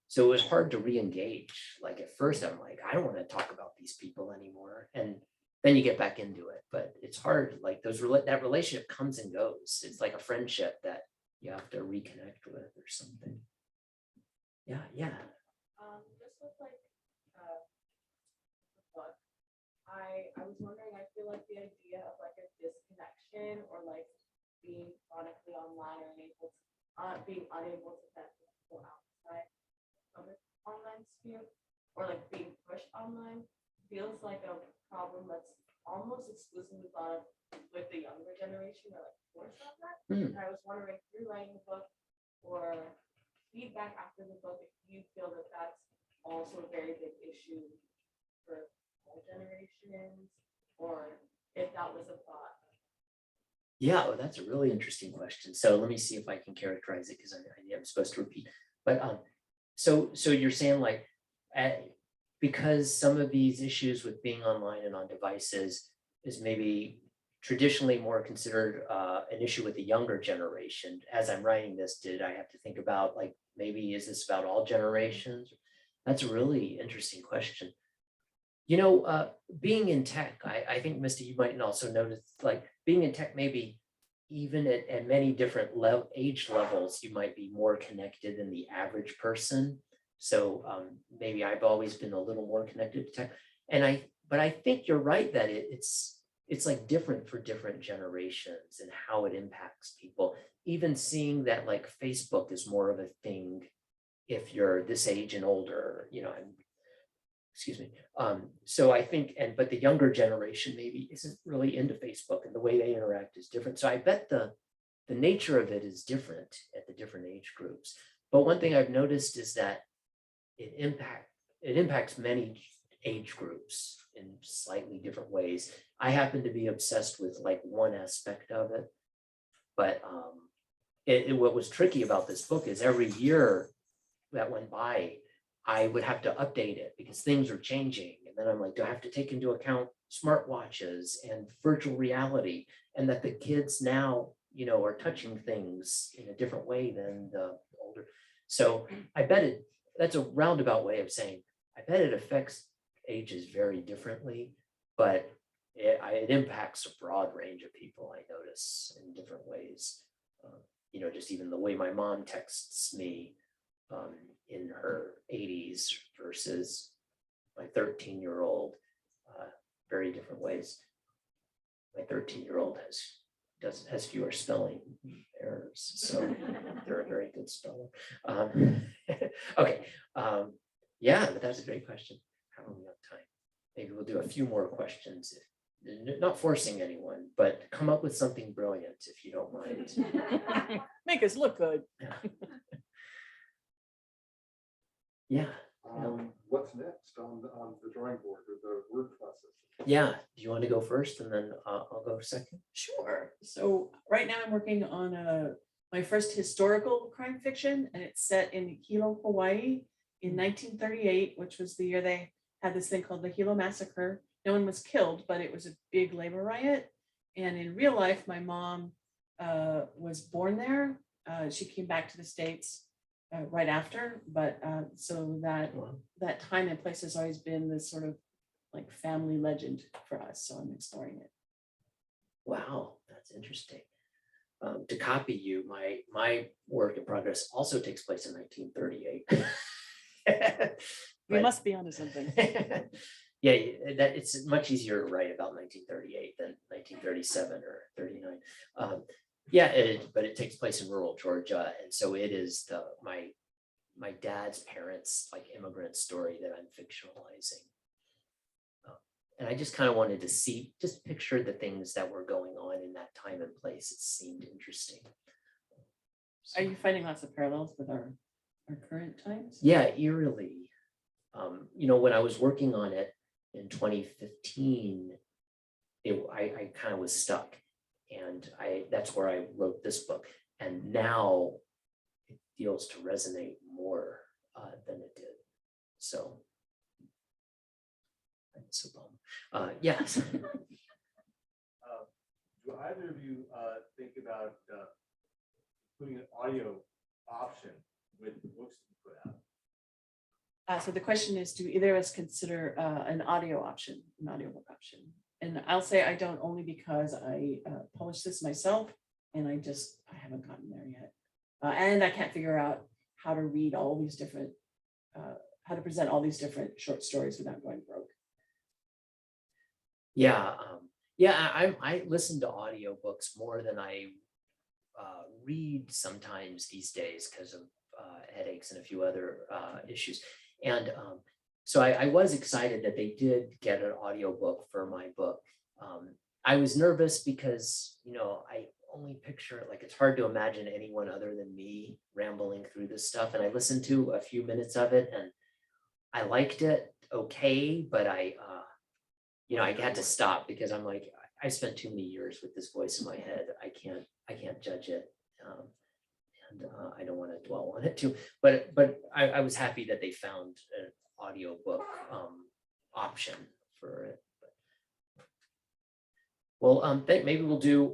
So it was hard to re-engage. Like at first I'm like, I don't want to talk about these people anymore. And then you get back into it, but it's hard. Like that relationship comes and goes. It's like a friendship that you have to reconnect with or something. Yeah. Just with like the book, I was wondering, I feel like the idea of like a disconnection or like being chronically online or being unable to connect with people outside of an online sphere or like being pushed online feels like a problem that's almost exclusively thought of with the younger generation or like forced on that. And I was wondering, through writing the book or feedback after the book, if you feel that that's also a very big issue for all generations, or if that was a thought. Yeah, well, that's a really interesting question. So let me see if I can characterize it because I'm supposed to repeat. But so you're saying like, because some of these issues with being online and on devices is maybe traditionally more considered an issue with the younger generation. As I'm writing this, did I have to think about like, maybe is this about all generations? That's a really interesting question. Being in tech, I think, Misty, you might also notice like being in tech, maybe even at many different age levels, you might be more connected than the average person. So maybe I've always been a little more connected to tech. But I think you're right that it's like different for different generations and how it impacts people. Even seeing that like Facebook is more of a thing if you're this age and older, excuse me. So I think, but the younger generation maybe isn't really into Facebook and the way they interact is different. So I bet the nature of it is different at the different age groups. But one thing I've noticed is that it impacts many age groups in slightly different ways. I happen to be obsessed with like one aspect of it, but what was tricky about this book is every year that went by, I would have to update it because things are changing. And then I'm like, do I have to take into account smartwatches and virtual reality, and that the kids now, are touching things in a different way than the older. So I bet that's a roundabout way of saying, I bet it affects ages very differently, but it impacts a broad range of people, I notice, in different ways. Just even the way my mom texts me in her 80s versus my 13-year-old, very different ways. My 13-year-old has fewer spelling errors, so they're a very good speller. Okay, yeah, but that's a great question. How long we have time? Maybe we'll do a few more questions. Not forcing anyone, but come up with something brilliant if you don't mind. Make us look good. Yeah. What's next on the drawing board or the word process? Yeah. Do you want to go first and then I'll go second? Sure. So right now I'm working on my first historical crime fiction, and it's set in Hilo, Hawaii in 1938, which was the year they had this thing called the Hilo Massacre. No one was killed, but it was a big labor riot. And in real life, my mom was born there. She came back to the States right after, but so that time and place has always been this sort of like family legend for us. So I'm exploring it. Wow, that's interesting. To copy you, my work in progress also takes place in 1938. We must be onto something. Yeah, it's much easier to write about 1938 than 1937 or 39. But it takes place in rural Georgia, and so it is my dad's parents' like immigrant story that I'm fictionalizing. And I just kind of wanted to just picture the things that were going on in that time and place. It seemed interesting. Are you finding lots of parallels with our current times? Yeah, eerily. When I was working on it in 2015, I kind of was stuck, and that's where I wrote this book. And now it feels to resonate more than it did. So I'm so bummed. Yes. Do either of you think about putting an audio option with the books that you put out? So the question is, do either of us consider an audiobook option? And I'll say I don't, only because I published this myself, and I haven't gotten there yet. And I can't figure out how to read all these different, how to present all these different short stories without going broke. Yeah, I listen to audiobooks more than I read sometimes these days because of headaches and a few other issues. And so I was excited that they did get an audiobook for my book. I was nervous because, I only picture it, like it's hard to imagine anyone other than me rambling through this stuff. And I listened to a few minutes of it and I liked it okay, but I had to stop because I'm like, I spent too many years with this voice in my head. I can't judge it. And I don't want to dwell on it too, but I was happy that they found an audiobook option for it. Well, maybe we'll do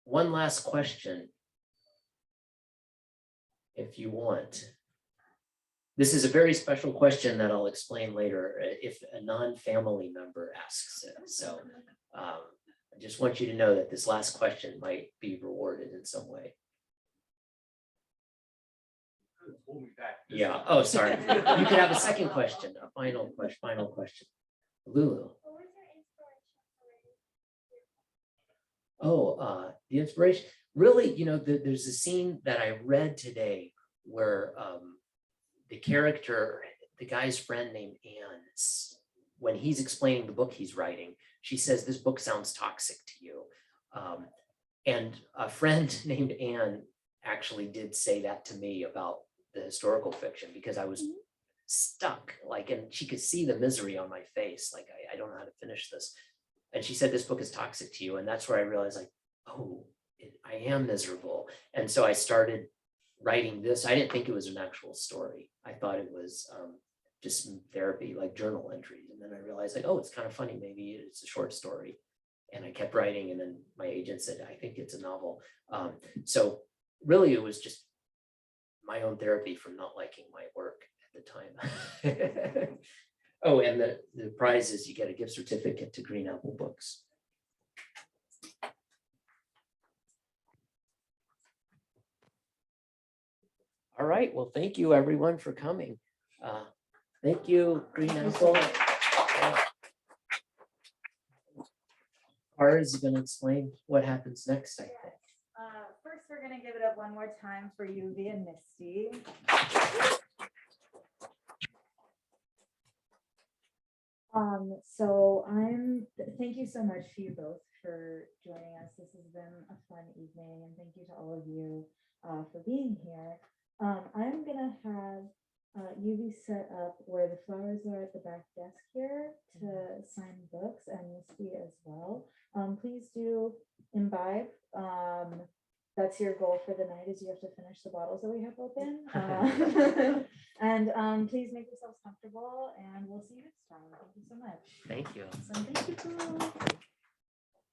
one last question if you want. This is a very special question that I'll explain later if a non-family member asks it. So I just want you to know that this last question might be rewarded in some way. Hold me back. Yeah. Oh, sorry. You could have a second question, a final question. Lulu. What was your inspiration for writing? Oh, the inspiration. Really, there's a scene that I read today where the character, the guy's friend named Anne, when he's explaining the book he's writing, she says, "This book sounds toxic to you." And a friend named Anne actually did say that to me about the historical fiction because I was stuck, and she could see the misery on my face. Like, I don't know how to finish this. And she said, "This book is toxic to you." And that's where I realized, oh, I am miserable. And so I started writing this, I didn't think it was an actual story. I thought it was just some therapy, like journal entries. And then I realized like, oh, it's kind of funny. Maybe it's a short story. And I kept writing. And then my agent said, I think it's a novel. So really it was just my own therapy from not liking my work at the time. Oh, and the prize is you get a gift certificate to Green Apple Books. All right, well, thank you everyone for coming. Thank you, Green Apple. Cara is going to explain what happens next, I think. First, we're gonna give it up one more time for Yuvi and Misty. Thank you so much to you both for joining us. This has been a fun evening, and thank you to all of you for being here. I'm gonna have Yuvi set up where the flowers are at the back desk here to sign books, and Misty as well. Please do imbibe. That's your goal for the night, is you have to finish the bottles that we have open. And please make yourselves comfortable, and we'll see you next time. Thank you so much. Thank you. Awesome. Thank you.